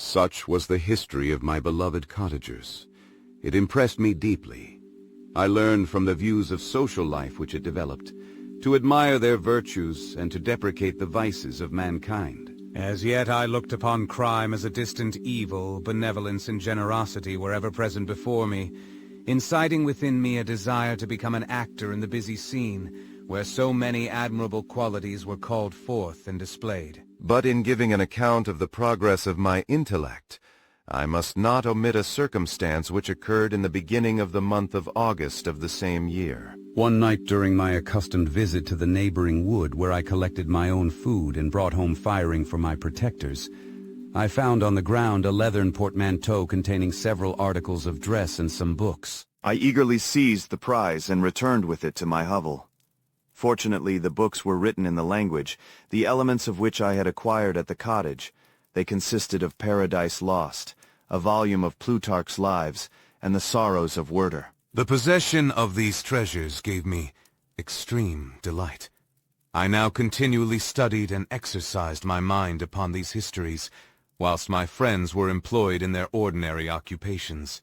Such was the history of my beloved cottagers. It impressed me deeply. I learned from the views of social life which it developed, to admire their virtues and to deprecate the vices of mankind. As yet I looked upon crime as a distant evil. Benevolence and generosity were ever present before me, inciting within me a desire to become an actor in the busy scene, where so many admirable qualities were called forth and displayed. But in giving an account of the progress of my intellect, I must not omit a circumstance which occurred in the beginning of the month of August of the same year. One night during my accustomed visit to the neighboring wood where I collected my own food and brought home firing for my protectors, I found on the ground a leathern portmanteau containing several articles of dress and some books. I eagerly seized the prize and returned with it to my hovel. Fortunately, the books were written in the language, the elements of which I had acquired at the cottage. They consisted of Paradise Lost, a volume of Plutarch's Lives, and the Sorrows of Werther. The possession of these treasures gave me extreme delight. I now continually studied and exercised my mind upon these histories, whilst my friends were employed in their ordinary occupations.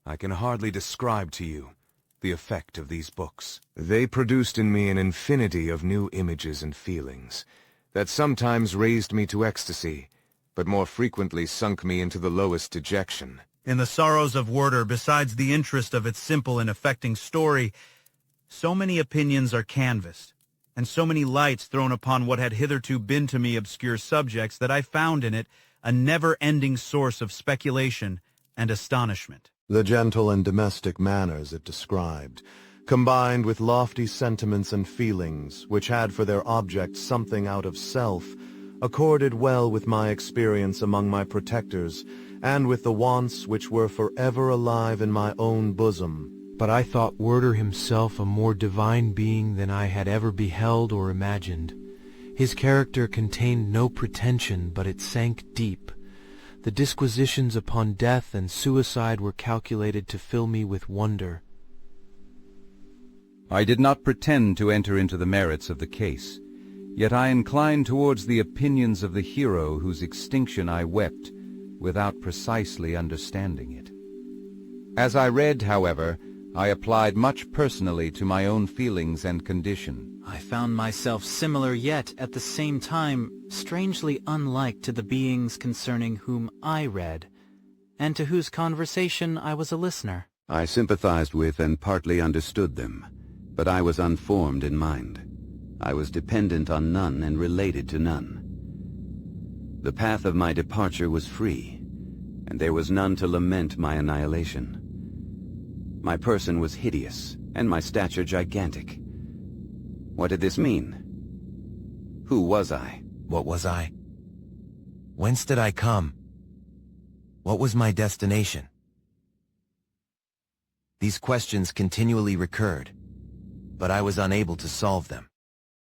I can hardly describe to you the effect of these books. They produced in me an infinity of new images and feelings, that sometimes raised me to ecstasy, but more frequently sunk me into the lowest dejection. In the Sorrows of Werther, besides the interest of its simple and affecting story, so many opinions are canvassed, and so many lights thrown upon what had hitherto been to me obscure subjects, that I found in it a never-ending source of speculation and astonishment. The gentle and domestic manners it described, combined with lofty sentiments and feelings which had for their object something out of self, accorded well with my experience among my protectors, and with the wants which were forever alive in my own bosom. But I thought Werther himself a more divine being than I had ever beheld or imagined. His character contained no pretension, but it sank deep. The disquisitions upon death and suicide were calculated to fill me with wonder. I did not pretend to enter into the merits of the case, yet I inclined towards the opinions of the hero whose extinction I wept, without precisely understanding it. As I read, however, I applied much personally to my own feelings and condition. I found myself similar, yet at the same time strangely unlike to the beings concerning whom I read, and to whose conversation I was a listener. I sympathized with and partly understood them, but I was unformed in mind. I was dependent on none and related to none. The path of my departure was free, and there was none to lament my annihilation. My person was hideous, and my stature gigantic. What did this mean? Who was I? What was I? Whence did I come? What was my destination? These questions continually recurred, but I was unable to solve them.